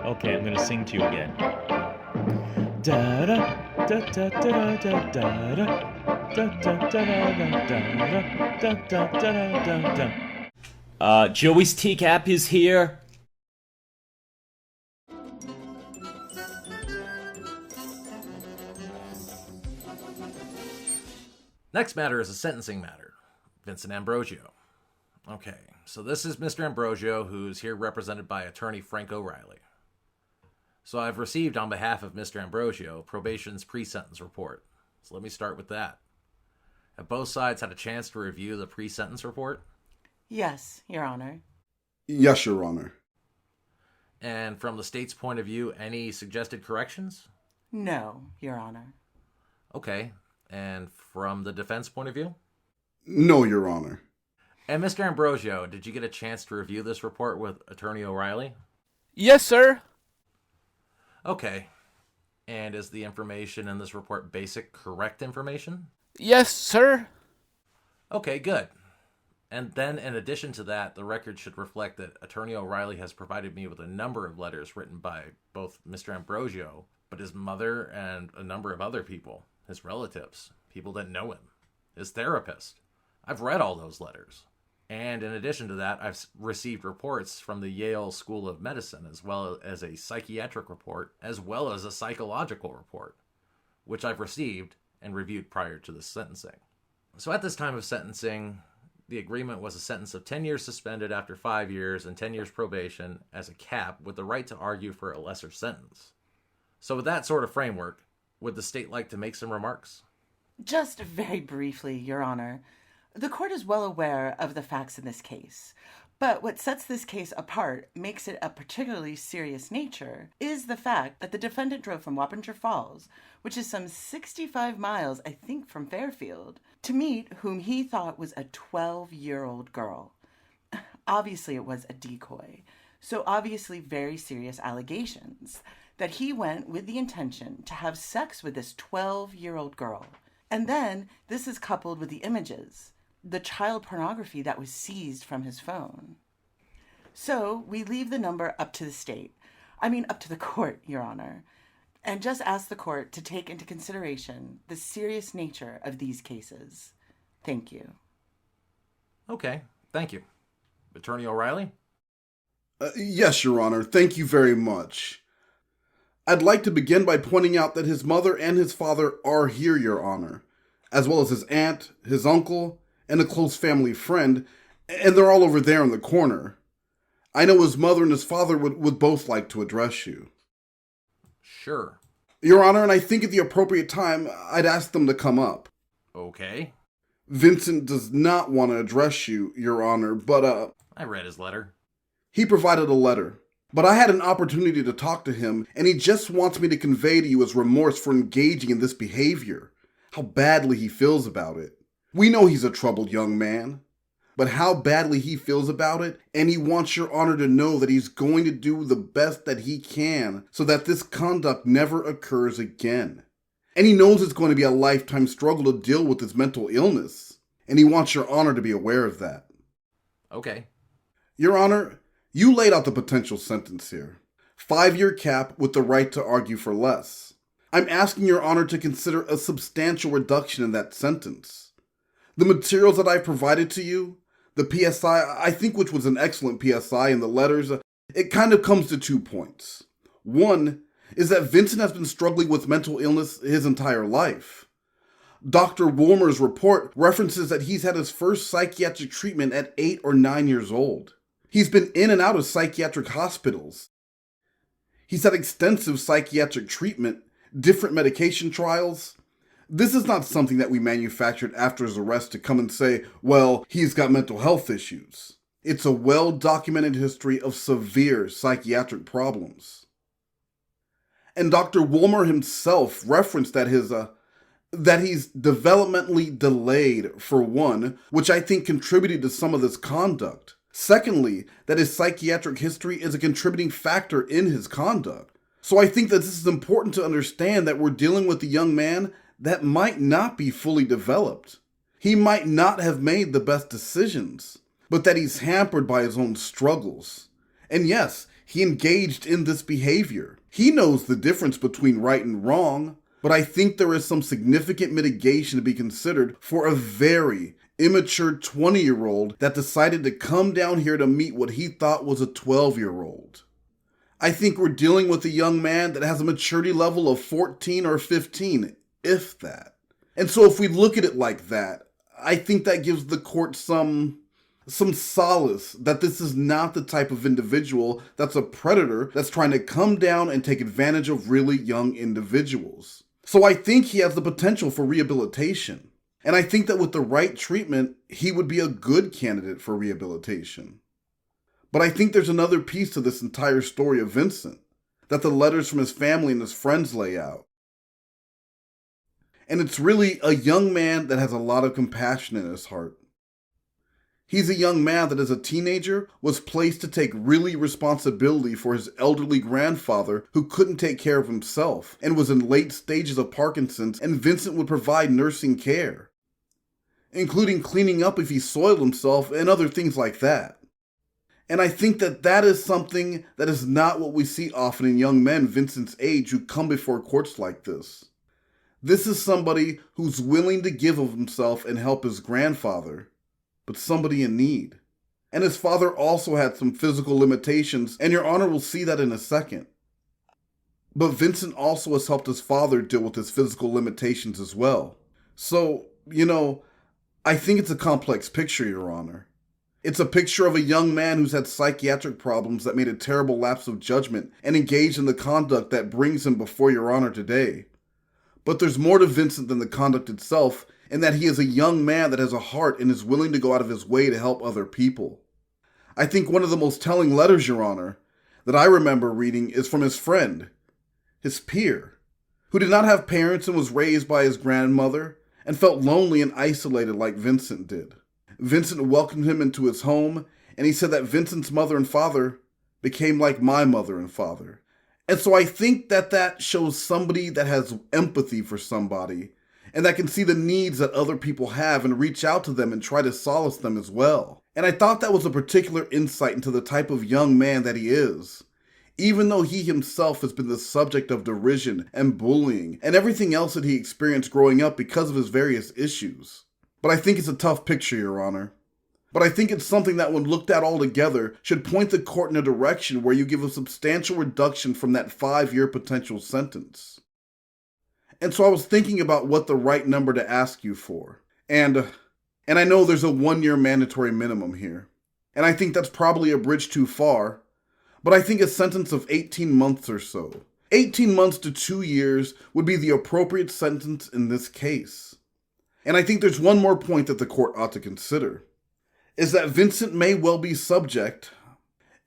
Okay, I'm gonna sing to you again. Da da da da da da da da da da da da da da. Joey's teacup is here. Next matter is a sentencing matter. Vincent Ambrosio. Okay, so this is Mr. Ambrosio, who's here represented by attorney Frank O'Reilly. So I've received on behalf of Mr. Ambrosio probation's pre-sentence report. So let me start with that. Have both sides had a chance to review the pre-sentence report? Yes, Your Honor. Yes, Your Honor. And from the state's point of view, any suggested corrections? No, Your Honor. Okay, and from the defense point of view? No, Your Honor. And Mr. Ambrosio, did you get a chance to review this report with attorney O'Reilly? Yes, sir. Okay. And is the information in this report basic, correct information? Yes, sir. Okay, good. And then, in addition to that, the record should reflect that Attorney O'Reilly has provided me with a number of letters written by both Mr. Ambrosio, but his mother and a number of other people, his relatives, people that know him, his therapist. I've read all those letters. And in addition to that, I've received reports from the Yale School of Medicine, as well as a psychiatric report, as well as a psychological report, which I've received and reviewed prior to the sentencing. So at this time of sentencing, the agreement was a sentence of 10 years suspended after 5 years and 10 years probation as a cap with the right to argue for a lesser sentence. So with that sort of framework, would the state like to make some remarks? Just very briefly, Your Honor. The court is well aware of the facts in this case, but what sets this case apart, makes it a particularly serious nature, is the fact that the defendant drove from Wappinger Falls, which is some 65 miles, I think, from Fairfield, to meet whom he thought was a 12-year-old girl. Obviously, it was a decoy, so obviously very serious allegations that he went with the intention to have sex with this 12-year-old girl. And then this is coupled with the images, the child pornography that was seized from his phone. So we leave the number up to the state. Up to the court, Your Honor, and just ask the court to take into consideration the serious nature of these cases. Thank you. Okay, thank you. Attorney O'Reilly? Yes, Your Honor. Thank you very much. I'd like to begin by pointing out that his mother and his father are here, Your Honor, as well as his aunt, his uncle, and a close family friend, and they're all over there in the corner. I know his mother and his father would both like to address you. Sure. Your Honor, and I think at the appropriate time, I'd ask them to come up. Okay. Vincent does not want to address you, Your Honor, but, I read his letter. He provided a letter, but I had an opportunity to talk to him, and he just wants me to convey to you his remorse for engaging in this behavior, how badly he feels about it. We know he's a troubled young man, but how badly he feels about it, and he wants Your Honor to know that he's going to do the best that he can so that this conduct never occurs again. And he knows it's going to be a lifetime struggle to deal with his mental illness, and he wants Your Honor to be aware of that. Okay. Your Honor, you laid out the potential sentence here. 5-year cap with the right to argue for less. I'm asking Your Honor to consider a substantial reduction in that sentence. The materials that I've provided to you, the PSI, I think which was an excellent PSI in the letters, it kind of comes to 2 points. One is that Vincent has been struggling with mental illness his entire life. Dr. Woolmer's report references that he's had his first psychiatric treatment at 8 or 9 years old. He's been in and out of psychiatric hospitals. He's had extensive psychiatric treatment, different medication trials. This is not something that we manufactured after his arrest to come and say, well, he's got mental health issues. It's a well-documented history of severe psychiatric problems. And Dr. Woolmer himself referenced that he's developmentally delayed, for one, which I think contributed to some of this conduct. Secondly, that his psychiatric history is a contributing factor in his conduct. So I think that this is important to understand that we're dealing with a young man that might not be fully developed. He might not have made the best decisions, but that he's hampered by his own struggles. And yes, he engaged in this behavior. He knows the difference between right and wrong, but I think there is some significant mitigation to be considered for a very immature 20-year-old that decided to come down here to meet what he thought was a 12-year-old. I think we're dealing with a young man that has a maturity level of 14 or 15, if that. And so if we look at it like that, I think that gives the court some solace that this is not the type of individual that's a predator that's trying to come down and take advantage of really young individuals. So I think he has the potential for rehabilitation. And I think that with the right treatment, he would be a good candidate for rehabilitation. But I think there's another piece to this entire story of Vincent that the letters from his family and his friends lay out. And it's really a young man that has a lot of compassion in his heart. He's a young man that as a teenager was placed to take really responsibility for his elderly grandfather who couldn't take care of himself and was in late stages of Parkinson's, and Vincent would provide nursing care, including cleaning up if he soiled himself and other things like that. And I think that that is something that is not what we see often in young men Vincent's age who come before courts like this. This is somebody who's willing to give of himself and help his grandfather, but somebody in need. And his father also had some physical limitations, and Your Honor will see that in a second. But Vincent also has helped his father deal with his physical limitations as well. So, I think it's a complex picture, Your Honor. It's a picture of a young man who's had psychiatric problems that made a terrible lapse of judgment and engaged in the conduct that brings him before Your Honor today. But there's more to Vincent than the conduct itself, in that he is a young man that has a heart and is willing to go out of his way to help other people. I think one of the most telling letters, Your Honor, that I remember reading is from his friend, his peer, who did not have parents and was raised by his grandmother and felt lonely and isolated like Vincent did. Vincent welcomed him into his home, and he said that Vincent's mother and father became like my mother and father. And so I think that that shows somebody that has empathy for somebody and that can see the needs that other people have and reach out to them and try to solace them as well. And I thought that was a particular insight into the type of young man that he is, even though he himself has been the subject of derision and bullying and everything else that he experienced growing up because of his various issues. But I think it's a tough picture, Your Honor. But I think it's something that, when looked at all together, should point the court in a direction where you give a substantial reduction from that 5-year potential sentence. And so I was thinking about what the right number to ask you for. And I know there's a 1-year mandatory minimum here. And I think that's probably a bridge too far. But I think a sentence of 18 months or so, 18 months to 2 years, would be the appropriate sentence in this case. And I think there's one more point that the court ought to consider, is that Vincent may well be subject.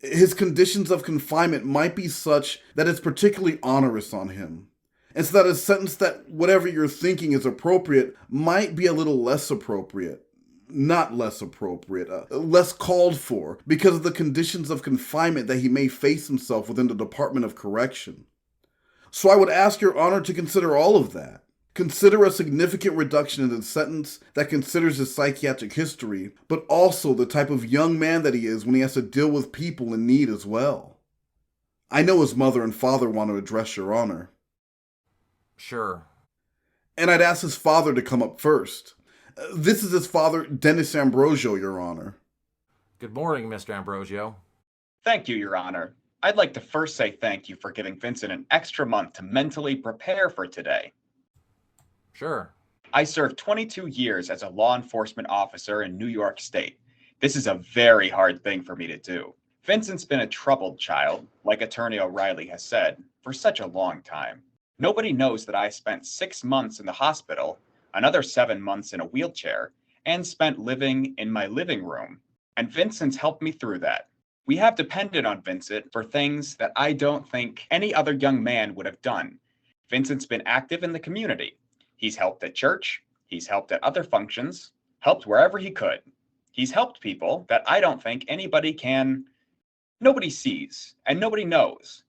His conditions of confinement might be such that it's particularly onerous on him. And so that a sentence that, whatever you're thinking is appropriate, might be a little less appropriate. Not less appropriate, less called for, because of the conditions of confinement that he may face himself within the Department of Correction. So I would ask Your Honor to consider all of that. Consider a significant reduction in the sentence that considers his psychiatric history, but also the type of young man that he is when he has to deal with people in need as well. I know his mother and father want to address Your Honor. Sure. And I'd ask his father to come up first. This is his father, Dennis Ambrosio, Your Honor. Good morning, Mr. Ambrosio. Thank you, Your Honor. I'd like to first say thank you for giving Vincent an extra month to mentally prepare for today. Sure. I served 22 years as a law enforcement officer in New York State. This is a very hard thing for me to do. Vincent's been a troubled child, like Attorney O'Reilly has said, for such a long time. Nobody knows that I spent 6 months in the hospital, another 7 months in a wheelchair, and spent living in my living room. And Vincent's helped me through that. We have depended on Vincent for things that I don't think any other young man would have done. Vincent's been active in the community. He's helped at church. He's helped at other functions, helped wherever he could. He's helped people that I don't think nobody sees and nobody knows.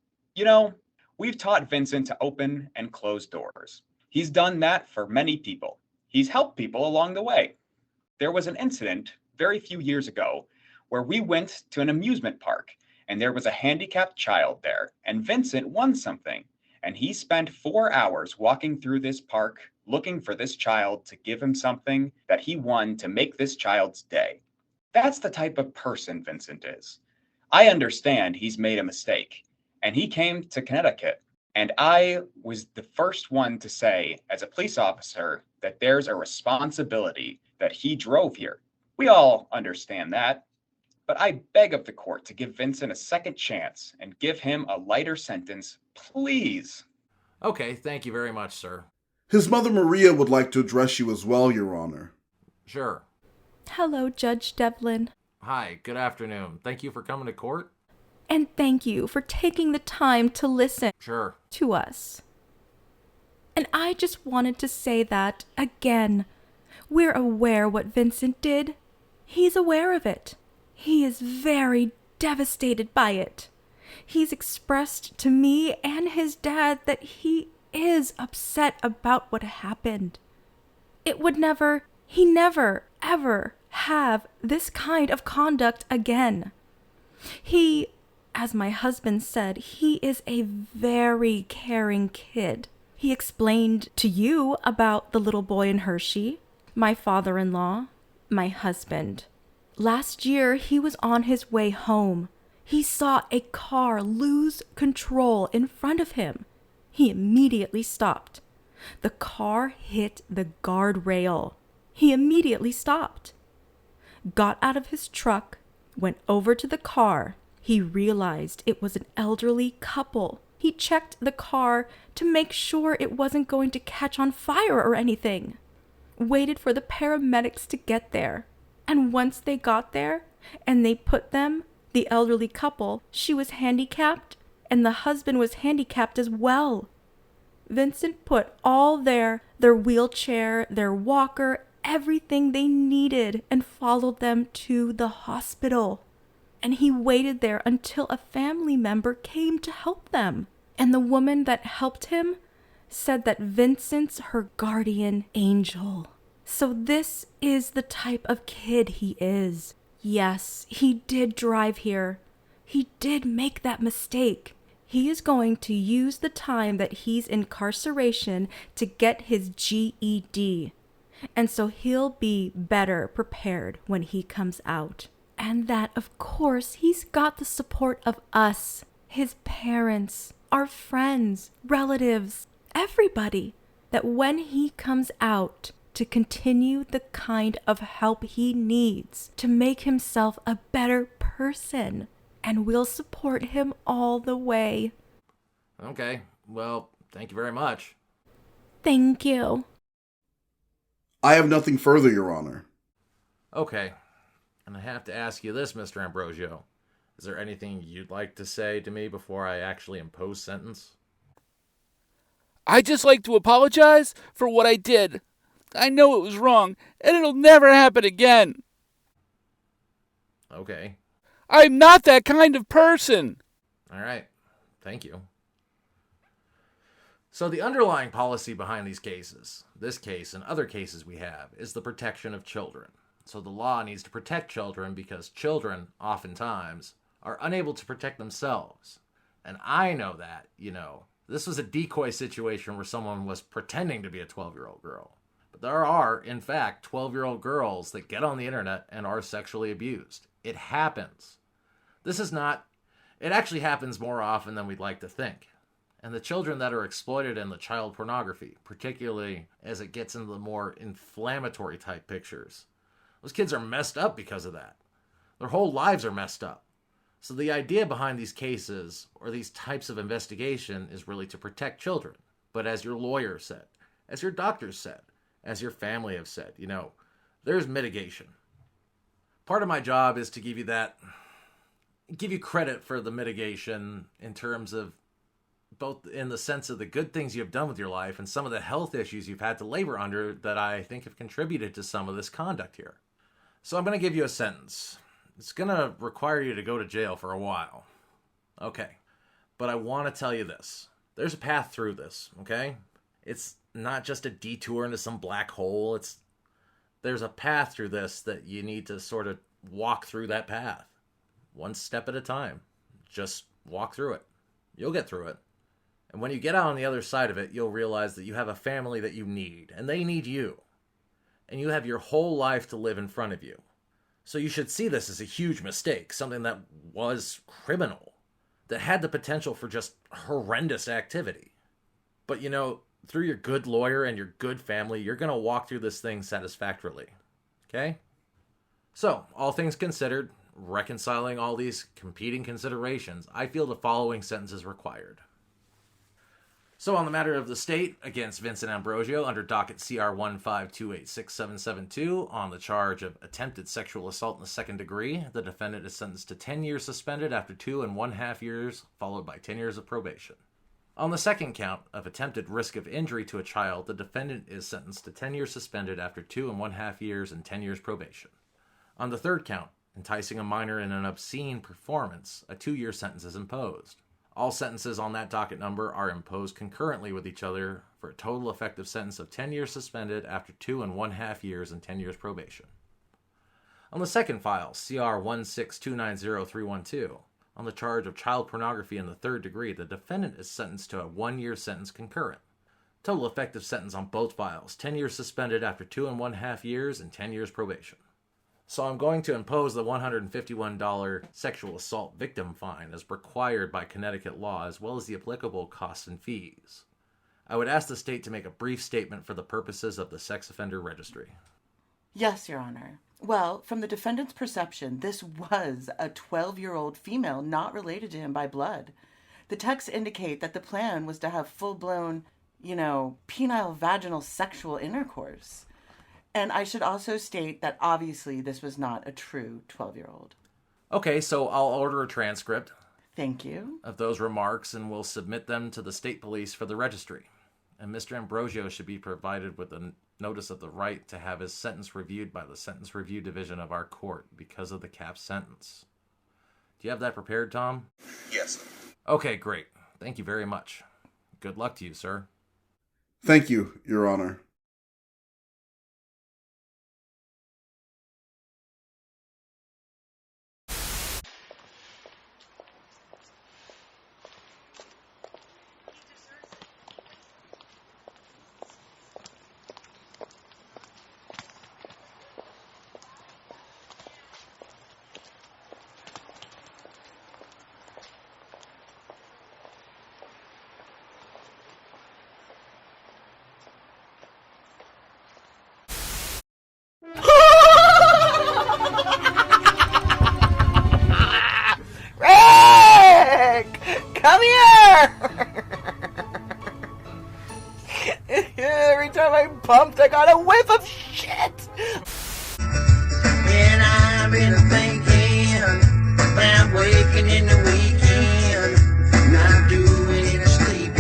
We've taught Vincent to open and close doors. He's done that for many people. He's helped people along the way. There was an incident very few years ago where we went to an amusement park and there was a handicapped child there, and Vincent won something. And he spent 4 hours walking through this park looking for this child to give him something that he won to make this child's day. That's the type of person Vincent is. I understand he's made a mistake, and he came to Connecticut. And I was the first one to say, as a police officer, that there's a responsibility that he drove here. We all understand that. But I beg of the court to give Vincent a second chance and give him a lighter sentence, please. Okay, thank you very much, sir. His mother Maria would like to address you as well, Your Honor. Sure. Hello, Judge Devlin. Hi, good afternoon. Thank you for coming to court. And thank you for taking the time to listen Sure. to us. And I just wanted to say that, again, we're aware what Vincent did. He's aware of it. He is very devastated by it. He's expressed to me and his dad that he is upset about what happened. He never, ever have this kind of conduct again. He, as my husband said, he is a very caring kid. He explained to you about the little boy in Hershey, my father-in-law, my husband. Last year, he was on his way home. He saw a car lose control in front of him. He immediately stopped. The car hit the guardrail. He immediately stopped. Got out of his truck, went over to the car. He realized it was an elderly couple. He checked the car to make sure it wasn't going to catch on fire or anything. Waited for the paramedics to get there. And once they got there and they put them, the elderly couple, she was handicapped and the husband was handicapped as well. Vincent put all their wheelchair, their walker, everything they needed and followed them to the hospital. And he waited there until a family member came to help them. And the woman that helped him said that Vincent's her guardian angel. So this is the type of kid he is. Yes, he did drive here. He did make that mistake. He is going to use the time that he's in incarceration to get his GED. And so he'll be better prepared when he comes out. And that, of course, he's got the support of us, his parents, our friends, relatives, everybody. That when he comes out, to continue the kind of help he needs to make himself a better person. And we'll support him all the way. Okay, well, thank you very much. Thank you. I have nothing further, Your Honor. Okay, and I have to ask you this, Mr. Ambrosio. Is there anything you'd like to say to me before I actually impose sentence? I'd just like to apologize for what I did. I know it was wrong, and it'll never happen again. Okay. I'm not that kind of person. All right. Thank you. So the underlying policy behind these cases, this case and other cases we have, is the protection of children. So the law needs to protect children because children, oftentimes, are unable to protect themselves. And I know that, this was a decoy situation where someone was pretending to be a 12-year-old girl. But there are, in fact, 12-year-old girls that get on the internet and are sexually abused. It happens. It actually happens more often than we'd like to think. And the children that are exploited in the child pornography, particularly as it gets into the more inflammatory type pictures, those kids are messed up because of that. Their whole lives are messed up. So the idea behind these cases or these types of investigation is really to protect children. But as your lawyer said, as your doctors said, as your family have said, there's mitigation. Part of my job is to give you credit for the mitigation in terms of both in the sense of the good things you have done with your life and some of the health issues you've had to labor under that I think have contributed to some of this conduct here. So I'm going to give you a sentence. It's going to require you to go to jail for a while. Okay. But I want to tell you this. There's a path through this, okay? It's not just a detour into some black hole. There's a path through this that you need to sort of walk through that path. One step at a time. just walk through it. You'll get through it. And when you get out on the other side of it, you'll realize that you have a family that you need, and they need you. And you have your whole life to live in front of you. So you should see this as a huge mistake, something that was criminal, that had the potential for just horrendous activity. But you know, through your good lawyer and your good family, you're going to walk through this thing satisfactorily. Okay? So, all things considered, reconciling all these competing considerations, I feel the following sentence is required. So, on the matter of the state against Vincent Ambrosio under docket CR 152867772 on the charge of attempted sexual assault in the second degree, the defendant is sentenced to 10 years suspended after 2.5 years, followed by 10 years of probation. On the second count of attempted risk of injury to a child, the defendant is sentenced to 10 years suspended after 2.5 years and 10 years probation. On the third count, enticing a minor in an obscene performance, a 2-year sentence is imposed. All sentences on that docket number are imposed concurrently with each other for a total effective sentence of 10 years suspended after 2.5 years and 10 years probation. On the second file, CR 16290-312, on the charge of child pornography in the third degree, the defendant is sentenced to a 1-year sentence concurrent. Total effective sentence on both files, 10 years suspended after 2.5 years and 10 years probation. So I'm going to impose the $151 sexual assault victim fine as required by Connecticut law, as well as the applicable costs and fees. I would ask the state to make a brief statement for the purposes of the sex offender registry. Yes, Your Honor. Well, from the defendant's perception, this was a 12-year-old female not related to him by blood. The texts indicate that the plan was to have full-blown, penile vaginal sexual intercourse. And I should also state that obviously this was not a true 12-year-old. Okay, so I'll order a transcript. Thank you. Of those remarks, and we'll submit them to the state police for the registry. And Mr. Ambrosio should be provided with a notice of the right to have his sentence reviewed by the Sentence Review Division of our court because of the cap sentence. Do you have that prepared, Tom? Yes. Okay, great. Thank you very much. Good luck to you, sir. Thank you, Your Honor. Rick! Come here! Every time I pumped, I got a whiff of shit! And I've been thinking about waking in the weekend, not doing it sleeping.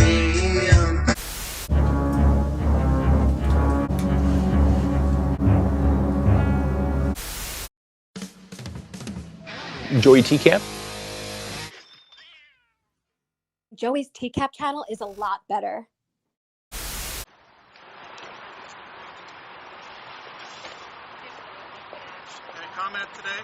Joey T-Camp? Joey's TCAP channel is a lot better. Any comment today?